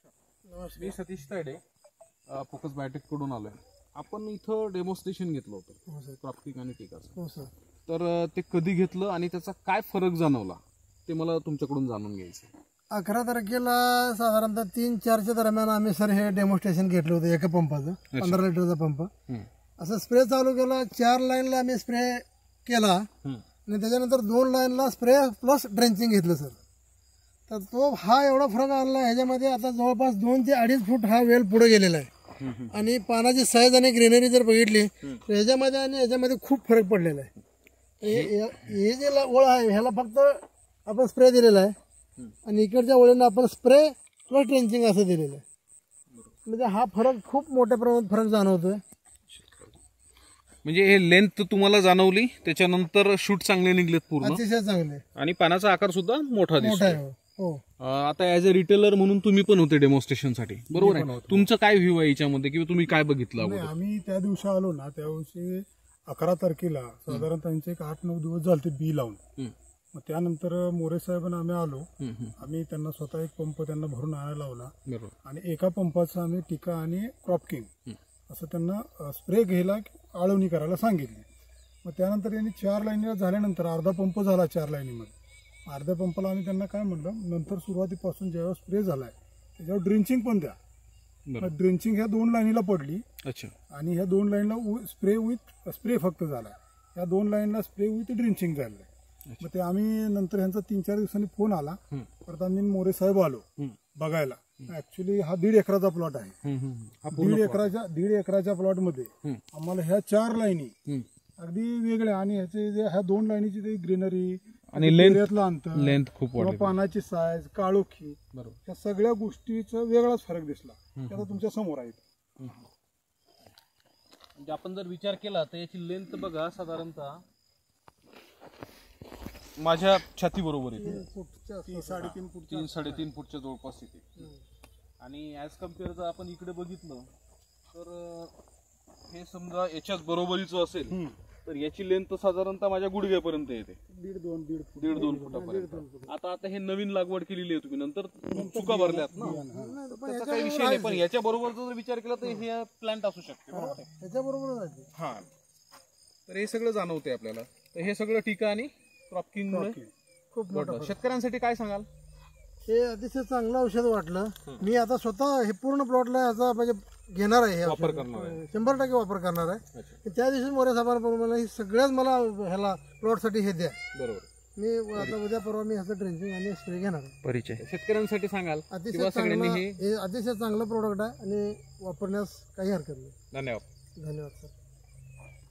नमस्कार, मी Satish Tayde, focus biotech कडून आलोय. आपण इथं डेमॉन्स्ट्रेशन घेतलं होतं क्रॉपिंग आणि टिकाचं. तर ते कधी घेतलं आणि त्याचा काय फरक जाणवला ते मला तुमच्याकडून जाणून घ्यायचं. 11 तारखेला साधारणतः 3-4च्या दरम्यान आम्ही सर हे डेमॉन्स्ट्रेशन घेतलं होतं एका पंपाचं, 15 लिटरचा पंप. असं स्प्रे चालू केला, 4 लाईनला आम्ही स्प्रे केला आणि त्याच्यानंतर 2 लाईनला स्प्रे प्लस ड्रेंचिंग घेतलं सर. तर तो हा एवढा फरक आणला ह्याच्यामध्ये. आता जवळपास 2 ते 2.5 फूट हा वेल पुढे गेलेला आहे आणि पानाची साईज आणि ग्रीनरी जर बघितली तर ह्याच्यामध्ये आणि ह्याच्यामध्ये खूप फरक पडलेला आहे. हे जे ओळ आहे ह्याला फक्त आपण स्प्रे दिलेला आहे आणि इकडच्या ओळीनं आपण स्प्रे प्लस ड्रेंचिंग असं दिलेलं आहे. म्हणजे हा फरक खूप मोठ्या प्रमाणात फरक जाणवतोय. म्हणजे हे लेंथ तुम्हाला जाणवली, त्याच्यानंतर शूट चांगले निघलेत पूर्ण, अतिशय चांगले, आणि पानाचा आकार सुद्धा मोठा दिसतोय. हो. आता ऍज अ रिटेलर म्हणून तुम्ही पण होते डेमॉन्स्ट्रेशन साठी, बरोबर आहे? तुमचं काय व्ह्यू आहे याच्यामध्ये, किंवा तुम्ही काय बघितलं अगोदर? आम्ही त्या दिवशी आलो ना, त्या दिवशी 11 तारखेला साधारण त्यांचे एक 8-9 दिवस झाले बी लावून. मग त्यानंतर मोरे साहेबांना आम्ही आलो, आम्ही त्यांना स्वतः एक पंप त्यांना भरून आणायला लावला आणि एका पंपाचा आम्ही टिका आणि क्रॉपिंग असं त्यांना स्प्रे घ्यायला आळवणी करायला सांगितली. मग त्यानंतर यांनी 4 लाईनीला झाल्यानंतर अर्धा पंप झाला 4 लाईनीमध्ये. अर्ध्या पंपाला आम्ही त्यांना काय म्हणलं, नंतर सुरुवातीपासून जेव्हा स्प्रे झालाय त्याच्यावर ड्रिंचिंग पण द्या. ड्रिंचिंग ह्या 2 लाईनीला पडली आणि ह्या 2 लाईनला स्प्रे विथ स्प्रे फक्त झालाय. ह्या 2 लाईनला स्प्रे विथ ड्रिंचिंग झालंय. मग ते आम्ही नंतर ह्यांचा 3-4 दिवसांनी फोन आला, परत आम्ही मोरे साहेब आलो बघायला. ऍक्च्युली हा 1.5 एकराचा प्लॉट आहे. 1.5 एकराच्या प्लॉट मध्ये आम्हाला ह्या 4 लाईनी अगदी वेगळ्या आणि ह्याचे जे ह्या 2 लाईनीची ते ग्रीनरी आणि लेंथ खूप किंवा पानाची साईज, काळोखी, या सगळ्या गोष्टीचा वेगळाच फरक दिसला. आता तुमच्या समोर आहे. म्हणजे आपण जर विचार केला तर याची लेंथ बघा, साधारणतः माझ्या छाती बरोबर येते, 3-3.5 फूटच्या जवळपास येते. आणि ऍज कम्पेअर जर आपण इकडे बघितलं तर हे समजा याच्याच बरोबरीचं असेल तर याची लेंथ साधारणतः माझ्या गुडघ्यापर्यंत येते, 1.5-2 फुटापर्यंत. आता हे नवीन लागवड केलेली आहे तुम्ही, नंतर चुका भरल्यात ना, त्याचा काही विषय नाही. पण याच्या बरोबर जर विचार केला तर हे प्लांट असू शकते, बरोबर आहे? त्याच्याबरोबर हा, तर हे सगळं जाणवतंय आपल्याला. तर हे सगळं टीका आणि क्रॉपिंग खूप मोठं. शेतकऱ्यांसाठी काय सांगाल? हे अतिशय चांगलं औषध वाटलं. मी आता स्वतः हे पूर्ण प्लॉटला याचा म्हणजे घेणार आहे, वापर करणार आहे, 100% वापर करणार आहे. त्या दिवशी मोरे साहेबांप्रमाणे ही सगळ्याच मला ह्याला प्लॉटसाठी हे द्या. बरोबर. मी आता उद्या परवा मी ह्याचं ड्रेंचिंग आणि स्प्रे घेणार आहे. परिचय शेतकऱ्यांसाठी सांगाल? अतिशय चांगलं प्रोडक्ट आहे आणि वापरण्यास काही हरकत नाही. धन्यवाद. धन्यवाद सर.